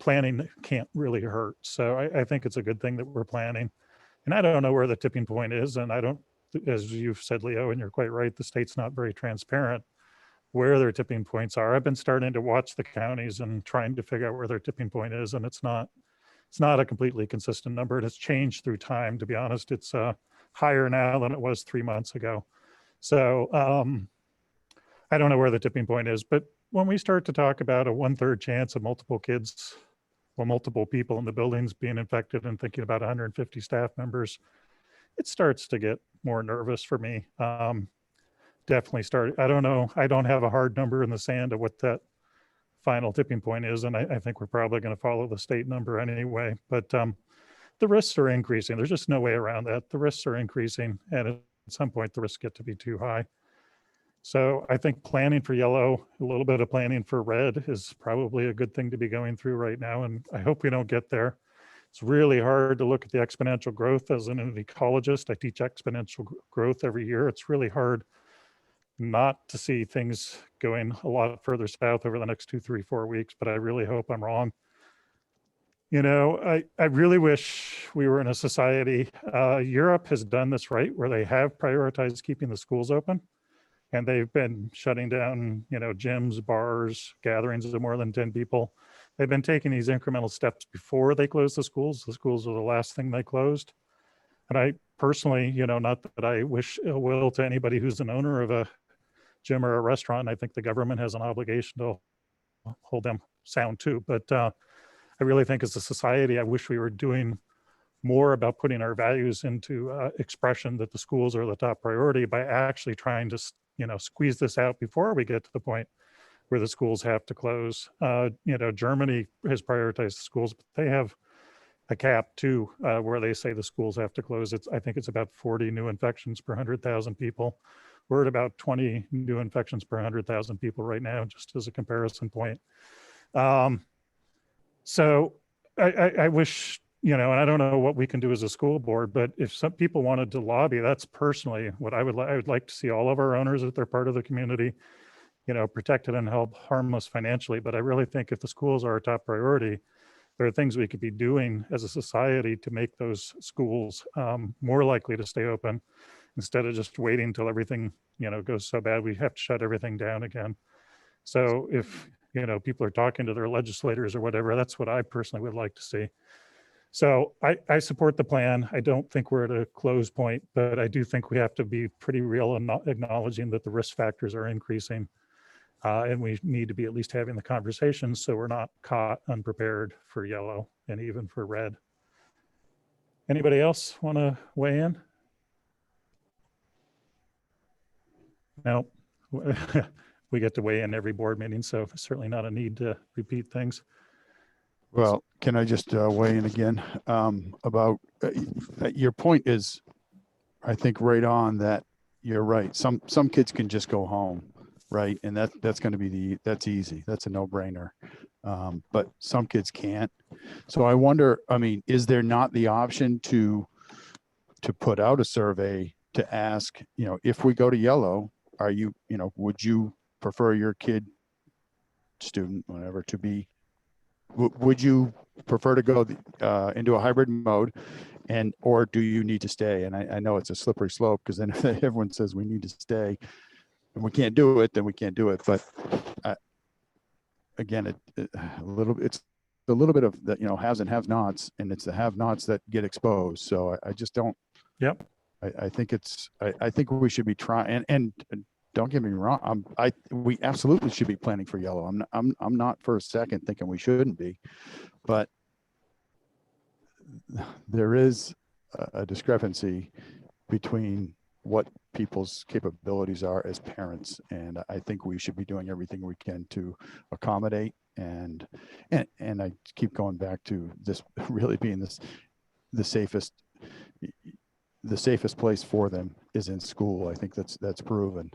planning can't really hurt. So I think it's a good thing that we're planning. And I don't know where the tipping point is. And as you've said, Leo, and you're quite right, the state's not very transparent where their tipping points are. I've been starting to watch the counties and trying to figure out where their tipping point is. And it's not a completely consistent number. It has changed through time. To be honest, it's higher now than it was 3 months ago. So I don't know where the tipping point is, but when we start to talk about a 1/3 chance of multiple people in the buildings being infected and thinking about 150 staff members, it starts to get more nervous for me. Definitely start. I don't know. I don't have a hard number in the sand of what that final tipping point is. And I think we're probably going to follow the state number anyway, but the risks are increasing. There's just no way around that. The risks are increasing. And at some point the risks get to be too high. So I think planning for yellow, a little bit of planning for red is probably a good thing to be going through right now. And I hope we don't get there. It's really hard to look at the exponential growth as an ecologist. I teach exponential growth every year. It's really hard not to see things going a lot further south over the next 2, 3, 4 weeks, but I really hope I'm wrong. I really wish we were in a society, Europe has done this right, where they have prioritized keeping the schools open. And they've been shutting down, gyms, bars, gatherings of more than 10 people. They've been taking these incremental steps before they close the schools. The schools were the last thing they closed. And I personally, not that I wish ill will to anybody who's an owner of a gym or a restaurant. I think the government has an obligation to hold them sound too. But I really think as a society, I wish we were doing more about putting our values into expression that the schools are the top priority by actually trying to, squeeze this out before we get to the point where the schools have to close. Germany has prioritized the schools, but they have a cap too, where they say the schools have to close. I think it's about 40 new infections per 100,000 people. We're at about 20 new infections per 100,000 people right now, just as a comparison point. So I wish, and I don't know what we can do as a school board, but if some people wanted to lobby, that's personally what I would like to see all of our owners, if they're part of the community, protected and held harmless financially. But I really think if the schools are our top priority, there are things we could be doing as a society to make those schools more likely to stay open, instead of just waiting until everything, goes so bad we have to shut everything down again. So if, people are talking to their legislators or whatever, that's what I personally would like to see. So I support the plan. I don't think we're at a close point, but I do think we have to be pretty real and not acknowledging that the risk factors are increasing. And we need to be at least having the conversations so we're not caught unprepared for yellow and even for red. Anybody else want to weigh in? No, we get to weigh in every board meeting, so certainly not a need to repeat things. Well, can I just weigh in again about your point is, I think right on that you're right. Some kids can just go home, right? And that's going to be that's easy. That's a no-brainer. But some kids can't. So I wonder, is there not the option to put out a survey to ask, if we go to yellow, are you, would you prefer your kid, student, whatever, to be, would you prefer to go into a hybrid mode, or do you need to stay? And I know it's a slippery slope, because then if everyone says we need to stay and we can't do it, then we can't do it. But again, it's a little bit of the, haves and have-nots, and it's the have-nots that get exposed. So I just don't. Yep. I think I think we should be trying, and don't get me wrong. We absolutely should be planning for yellow. I'm not for a second thinking we shouldn't be, but there is a discrepancy between what people's capabilities are as parents, and I think we should be doing everything we can to accommodate. And I keep going back to this really being the safest place for them is in school. I think that's proven.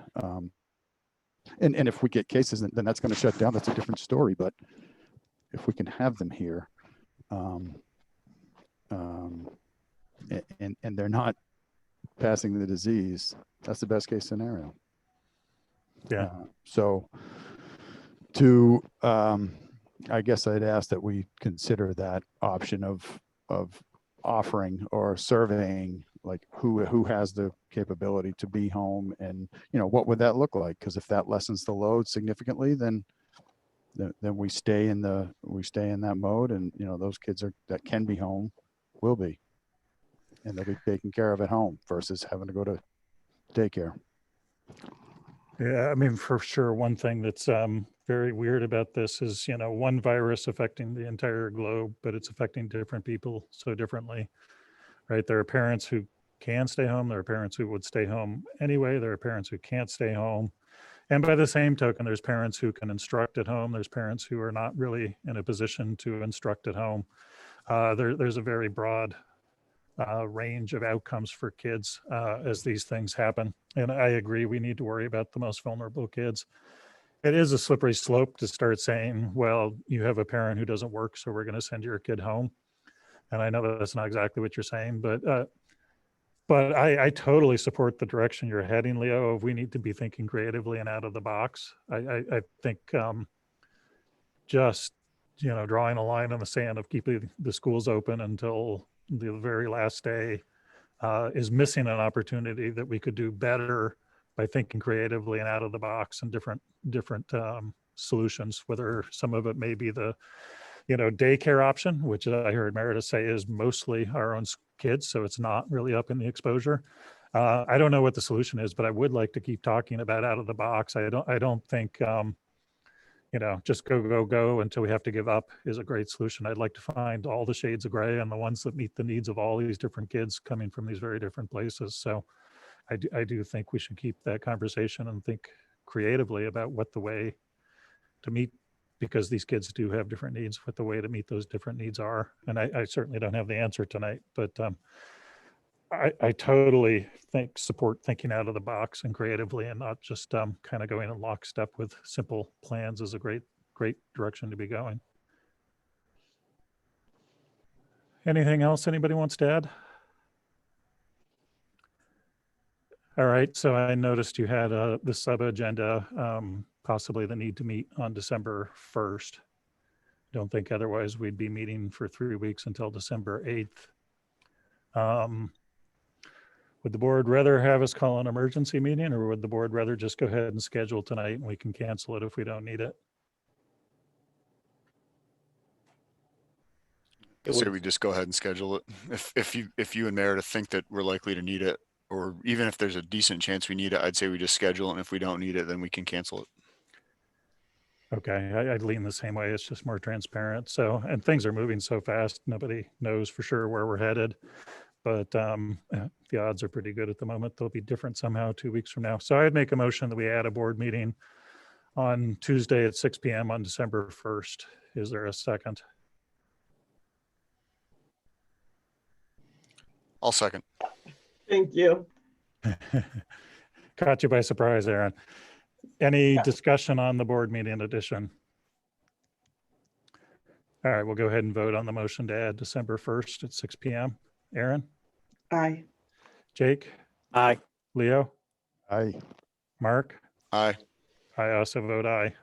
And if we get cases, then that's going to shut down. That's a different story. But if we can have them here, and they're not passing the disease, that's the best case scenario. Yeah. So I guess I'd ask that we consider that option of offering or surveying, like who has the capability to be home, and what would that look like? Because if that lessens the load significantly, then we stay in that mode, and those kids that can be home will be, and they'll be taken care of at home versus having to go to daycare. Yeah, for sure, one thing that's very weird about this is, one virus affecting the entire globe, but it's affecting different people so differently, right? There are parents who can stay home. There are parents who would stay home anyway. There are parents who can't stay home. And by the same token, there's parents who can instruct at home. There's parents who are not really in a position to instruct at home. There's a very broad range of outcomes for kids as these things happen. And I agree, we need to worry about the most vulnerable kids. It is a slippery slope to start saying, well, you have a parent who doesn't work, so we're going to send your kid home. And I know that's not exactly what you're saying, but I totally support the direction you're heading, Leo. We need to be thinking creatively and out of the box. I think just, drawing a line in the sand of keeping the schools open until the very last day is missing an opportunity that we could do better by thinking creatively and out of the box and different solutions, whether some of it may be the daycare option, which I heard Meredith say is mostly our own kids, so it's not really up in the exposure. I don't know what the solution is, but I would like to keep talking about out of the box. I don't think just go until we have to give up is a great solution. I'd like to find all the shades of gray and the ones that meet the needs of all these different kids coming from these very different places. So I do think we should keep that conversation and think creatively about what the way to meet, because these kids do have different needs, what the way to meet those different needs are. And I certainly don't have the answer tonight, but I totally support thinking out of the box and creatively, and not just kind of going in lockstep with simple plans is a great direction to be going. Anything else anybody wants to add? All right, so I noticed you had the sub-agenda, possibly the need to meet on December 1st. Don't think otherwise we'd be meeting for 3 weeks until December 8th. Would the board rather have us call an emergency meeting, or would the board rather just go ahead and schedule tonight and we can cancel it if we don't need it? I say we just go ahead and schedule it. If you and Meredith think that we're likely to need it, or even if there's a decent chance we need it, I'd say we just schedule it. And if we don't need it, then we can cancel it. Okay, I'd lean the same way. It's just more transparent. So, and things are moving so fast, nobody knows for sure where we're headed. But the odds are pretty good at the moment. They'll be different somehow 2 weeks from now. So I'd make a motion that we add a board meeting on Tuesday at 6 p.m. on December 1st. Is there a second? I'll second. Thank you. Caught you by surprise, Aaron. Any discussion on the board meeting addition? All right, we'll go ahead and vote on the motion to add December 1st at 6 p.m. Aaron? Aye. Jake? Aye. Leo? Aye. Mark? Aye. I also vote aye.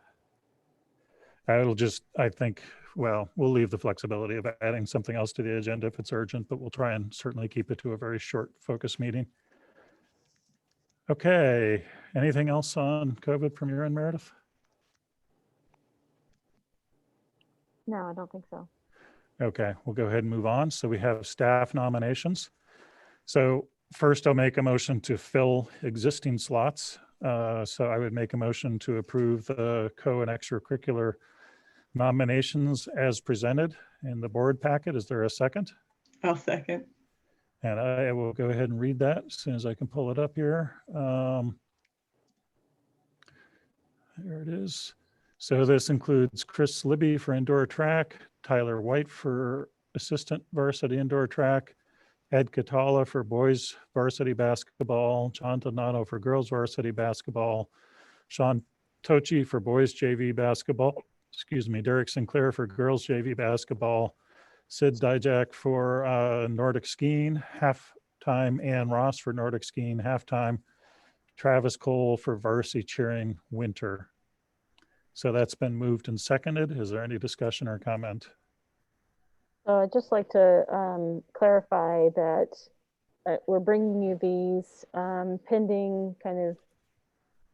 It'll just, I think, well, we'll leave the flexibility of adding something else to the agenda if it's urgent, but we'll try and certainly keep it to a very short focus meeting. Okay, anything else on COVID from your end, Meredith? No, I don't think so. Okay, we'll go ahead and move on. So we have staff nominations. So first I'll make a motion to fill existing slots. So I would make a motion to approve the co and extracurricular nominations as presented in the board packet. Is there a second? I'll second. And I will go ahead and read that as soon as I can pull it up here. There it is. So this includes Chris Libby for indoor track, Tyler White for assistant varsity indoor track, Ed Catala for boys varsity basketball, John Donato for girls varsity basketball, Sean Tochi for boys JV basketball, Derek Sinclair for girls JV basketball, Sid Dijak for Nordic skiing halftime, Ann Ross for Nordic skiing halftime, Travis Cole for varsity cheering winter. So that's been moved and seconded. Is there any discussion or comment? So I'd just like to clarify that we're bringing you these pending kind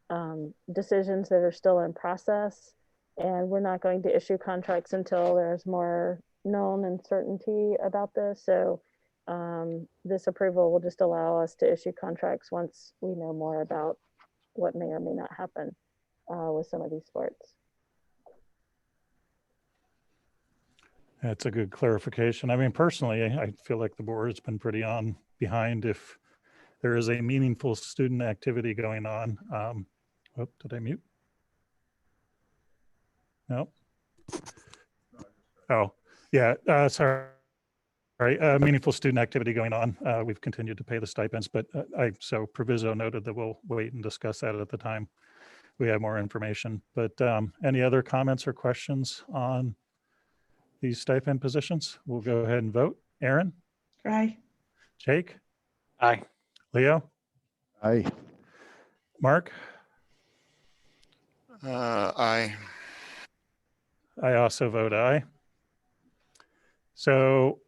of decisions that are still in process, and we're not going to issue contracts until there's more known uncertainty about this. So this approval will just allow us to issue contracts once we know more about what may or may not happen with some of these sports. That's a good clarification. I mean, personally, I feel like the board has been pretty on behind if there is a meaningful student activity going on. Oh, did I mute? No. Oh, yeah, sorry. Meaningful student activity going on. We've continued to pay the stipends, but so Proviso noted that we'll wait and discuss that at the time we have more information. But any other comments or questions on these stipend positions? We'll go ahead and vote. Aaron? Aye. Jake? Aye. Leo? Aye. Mark? Aye. I also vote aye. So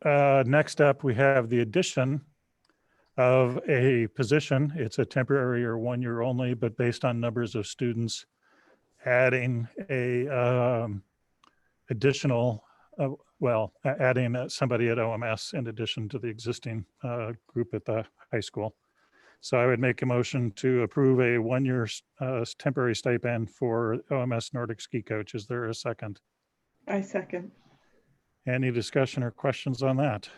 next up, we have the addition of a position. It's a temporary or 1 year only, but based on numbers of students, adding a additional, adding somebody at OMS in addition to the existing group at the high school. So I would make a motion to approve a 1 year temporary stipend for OMS Nordic ski coach. Is there a second? I second. Any discussion or questions on that?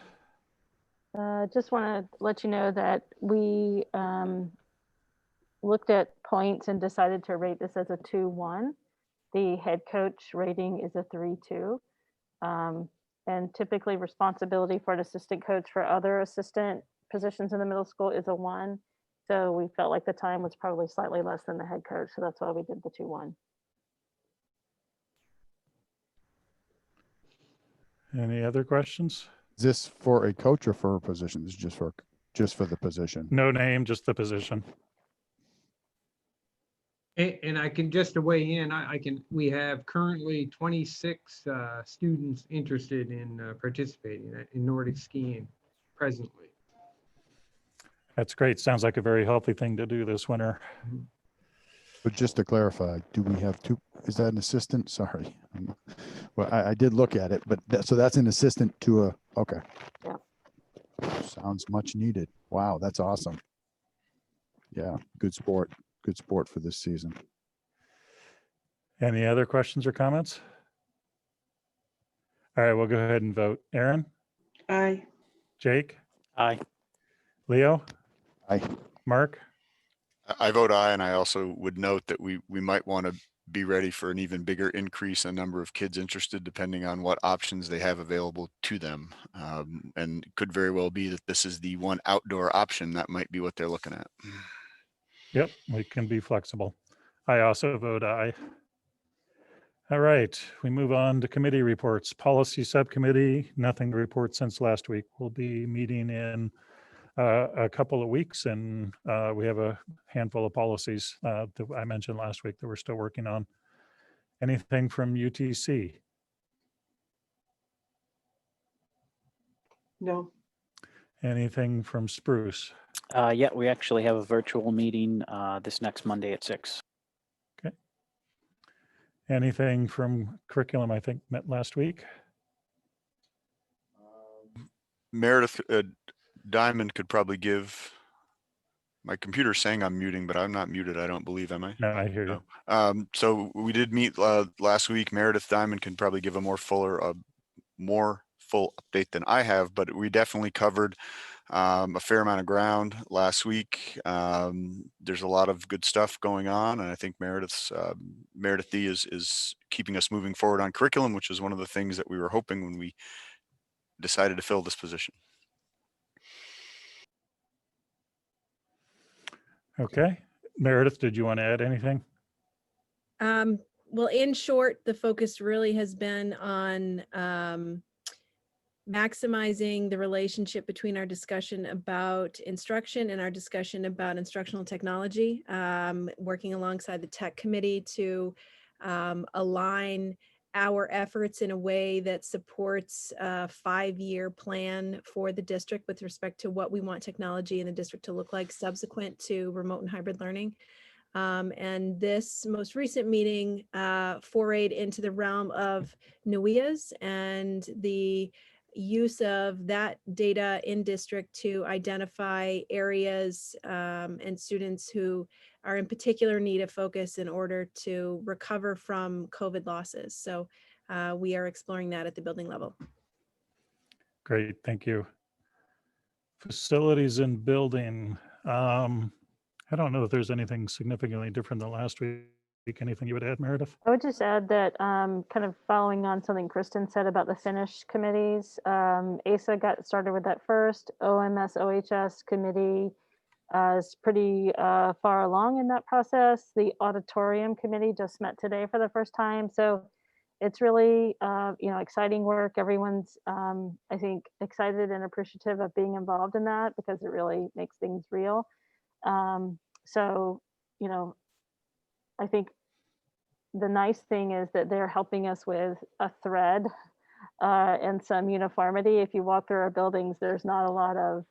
Just want to let you know that we looked at points and decided to rate this as a 2-1. The head coach rating is a 3-2. And typically responsibility for an assistant coach for other assistant positions in the middle school is a 1. So we felt like the time was probably slightly less than the head coach. So that's why we did the 2-1. Any other questions? Is this for a coach or for a position? This is just for the position. No name, just the position. And I can just to weigh in, we have currently 26 students interested in participating in Nordic skiing presently. That's great. Sounds like a very healthy thing to do this winter. But just to clarify, do we have 2? Is that an assistant? Sorry. Well, I did look at it, but so that's an assistant to a, okay. Yeah. Sounds much needed. Wow, that's awesome. Yeah, good sport for this season. Any other questions or comments? All right, we'll go ahead and vote. Aaron, Aye. Jake, Aye. Leo, Aye. Mark, I vote aye, and I also would note that we might want to be ready for an even bigger increase in number of kids interested, depending on what options they have available to them. And it could very well be that this is the one outdoor option. That might be what they're looking at. yep, we can be flexible. I also vote aye. All right, we move on to committee reports. Policy Subcommittee, nothing to report since last week. We'll be meeting in a couple of weeks, and we have a handful of policies that I mentioned last week that we're still working on. Anything from UTC? No. Anything from Spruce? Yeah, we actually have a virtual meeting this next Monday at 6. Okay. Anything from curriculum? I think met last week. Meredith Diamond could probably give. My computer's saying I'm muting, but I'm not muted. I don't believe, am I? No, I hear you. No. So we did meet last week. Meredith Diamond can probably give a more full update than I have, but we definitely covered a fair amount of ground last week. There's a lot of good stuff going on, and I think Meredith D is keeping us moving forward on curriculum, which is one of the things that we were hoping when we decided to fill this position. Okay. Meredith, did you want to add anything? Well, in short, the focus really has been on maximizing the relationship between our discussion about instruction and our discussion about instructional technology, working alongside the tech committee to align our efforts in a way that supports a 5-year plan for the district with respect to what we want technology in the district to look like subsequent to remote and hybrid learning. And this most recent meeting forayed into the realm of NUIAs and the use of that data in district to identify areas and students who are in particular need of focus in order to recover from COVID losses. So we are exploring that at the building level. Great, thank you. Facilities and building. I don't know if there's anything significantly different than last week. Anything you would add, Meredith? I would just add that kind of following on something Kristen said about the Finnish committees, ASA got started with that first. OMS OHS committee is pretty far along in that process. The auditorium committee just met today for the first time. So it's really, exciting work. Everyone's, I think, excited and appreciative of being involved in that because it really makes things real. I think the nice thing is that they're helping us with a thread and some uniformity. If you walk through our buildings, there's not a lot of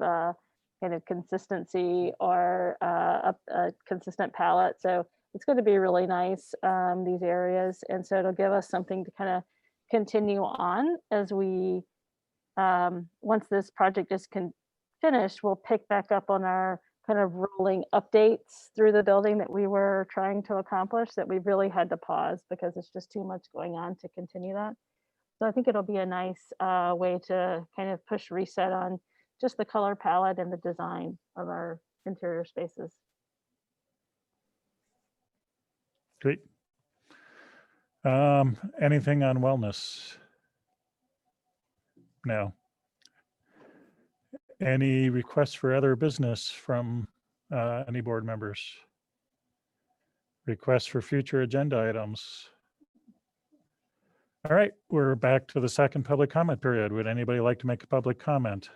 kind of consistency or a consistent palette. So it's going to be really nice, these areas. And so it'll give us something to kind of continue on as we, once this project is finished, we'll pick back up on our kind of rolling updates through the building that we were trying to accomplish that we really had to pause because it's just too much going on to continue that. So I think it'll be a nice way to kind of push reset on just the color palette and the design of our interior spaces. Great. Anything on wellness? No. Any requests for other business from any board members? Requests for future agenda items? All right, we're back to the second public comment period. Would anybody like to make a public comment?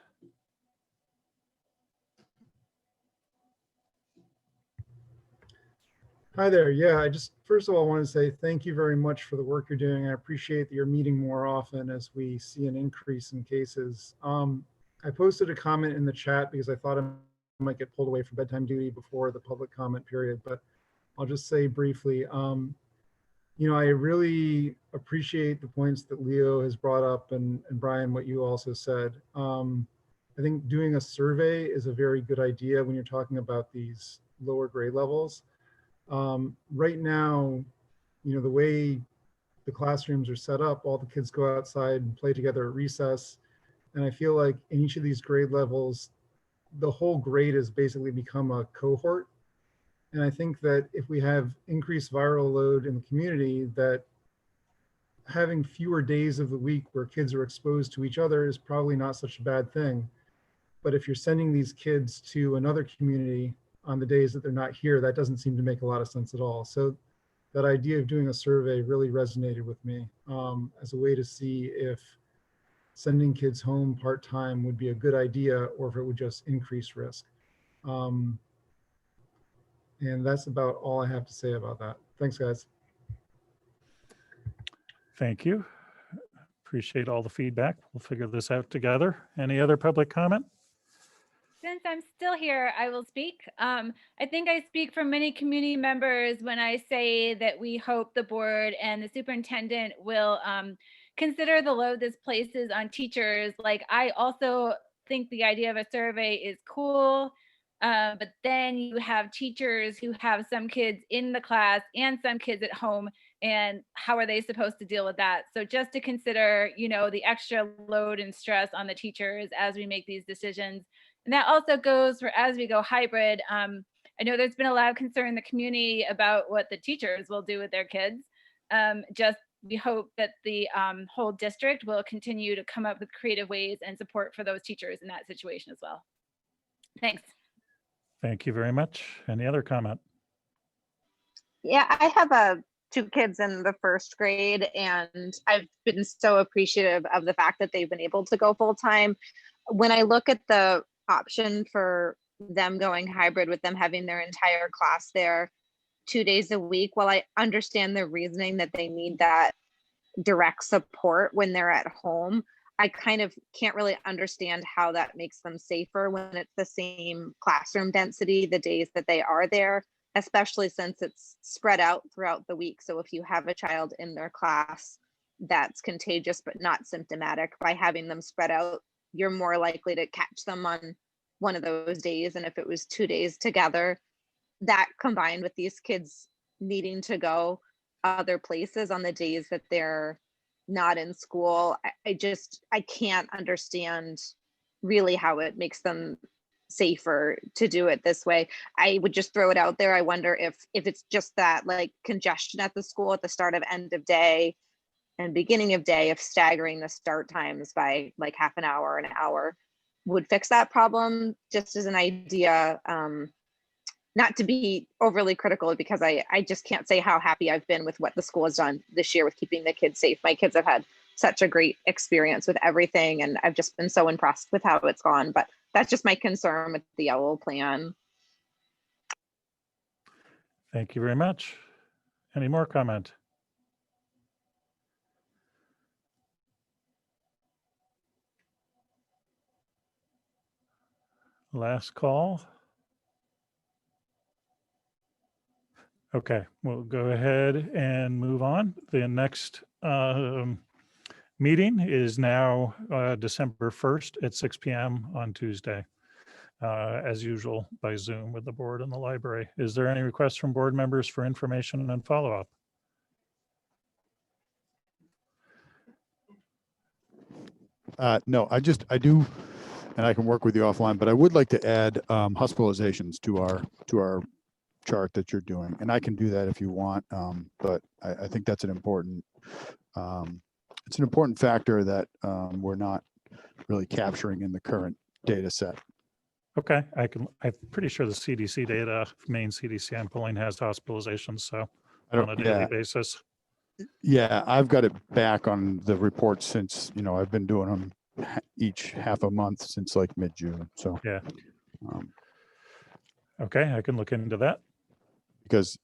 Hi there. Yeah, I just first of all want to say thank you very much for the work you're doing. I appreciate that you're meeting more often as we see an increase in cases. I posted a comment in the chat because I thought I might get pulled away for bedtime duty before the public comment period, but I'll just say briefly, you know, I really appreciate the points that Leo has brought up and Brian, what you also said. I think doing a survey is a very good idea when you're talking about these lower grade levels. Right now, you know, the way the classrooms are set up, all the kids go outside and play together at recess. And I feel like in each of these grade levels, the whole grade has basically become a cohort. And I think that if we have increased viral load in the community, that having fewer days of the week where kids are exposed to each other is probably not such a bad thing. But if you're sending these kids to another community on the days that they're not here, that doesn't seem to make a lot of sense at all. So that idea of doing a survey really resonated with me as a way to see if sending kids home part-time would be a good idea or if it would just increase risk. And that's about all I have to say about that. Thanks, guys. Thank you. Appreciate all the feedback. We'll figure this out together. Any other public comment? Since I'm still here, I will speak. I think I speak for many community members when I say that we hope the board and the superintendent will consider the load this places on teachers. Like, I also think the idea of a survey is cool, but then you have teachers who have some kids in the class and some kids at home, and how are they supposed to deal with that? So just to consider, you know, the extra load and stress on the teachers as we make these decisions. And that also goes for as we go hybrid. I know there's been a lot of concern in the community about what the teachers will do with their kids. We hope that the whole district will continue to come up with creative ways and support for those teachers in that situation as well. Thanks. Thank you very much. Any other comment? Yeah, I have two kids in the first grade, and I've been so appreciative of the fact that they've been able to go full time. When I look at the option for them going hybrid with them having their entire class there 2 days a week, while I understand the reasoning that they need that direct support when they're at home, I kind of can't really understand how that makes them safer when it's the same classroom density the days that they are there, especially since it's spread out throughout the week. So if you have a child in their class that's contagious but not symptomatic, by having them spread out, you're more likely to catch them on one of those days. And if it was 2 days together, that combined with these kids needing to go other places on the days that they're not in school, I can't understand really how it makes them safer to do it this way. I would just throw it out there. I wonder if it's just that like congestion at the school at the start of end of day and beginning of day, if staggering the start times by like half an hour, an hour would fix that problem. Just as an idea, not to be overly critical, because I just can't say how happy I've been with what the school has done this year with keeping the kids safe. My kids have had such a great experience with everything, and I've just been so impressed with how it's gone. But that's just my concern with the OWL plan. Thank you very much. Any more comment? Last call. Okay, we'll go ahead and move on. The next meeting is now December 1st at 6 p.m. on Tuesday, as usual by Zoom with the board and the library. Is there any requests from board members for information and follow-up? No, I do, and I can work with you offline, but I would like to add hospitalizations to our chart that you're doing, and I can do that if you want. But I think that's it's an important factor that we're not really capturing in the current data set. Okay, I'm pretty sure the CDC data, main CDC I'm pulling has hospitalizations, so on a daily basis. Yeah, I've got it back on the report since, I've been doing them each half a month since like mid-June. So yeah. Okay, I can look into that. Because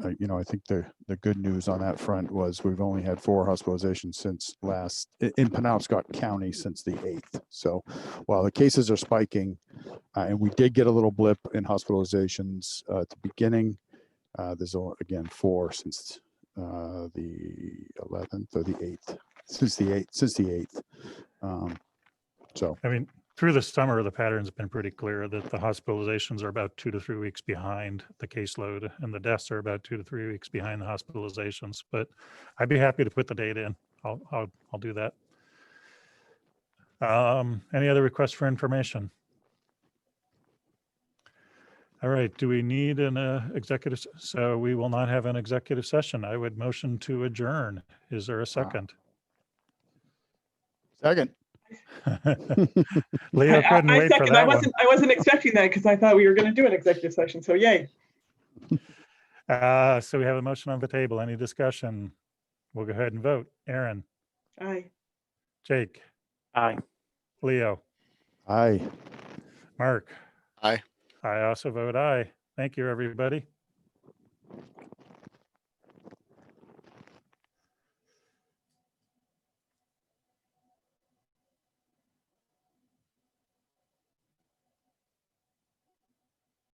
I think the good news on that front was we've only had 4 hospitalizations since in Penobscot County since the 8th. So while the cases are spiking, and we did get a little blip in hospitalizations at the beginning, there's again 4 since the 11th or the 8th, since the 8th. So I mean, through the summer, the pattern's been pretty clear that the hospitalizations are about 2 to 3 weeks behind the caseload, and the deaths are about 2 to 3 weeks behind the hospitalizations. But I'd be happy to put the data in. I'll do that. Any other requests for information? All right. Do we need an executive? So we will not have an executive session. I would motion to adjourn. Is there a second? Second. Leo couldn't wait for second. that one. I wasn't expecting that because I thought we were going to do an executive session. So yay. So we have a motion on the table. Any discussion? We'll go ahead and vote. Aaron, Aye. Jake, Aye. Leo, Aye. Mark. Aye. I also vote aye. Thank you, everybody.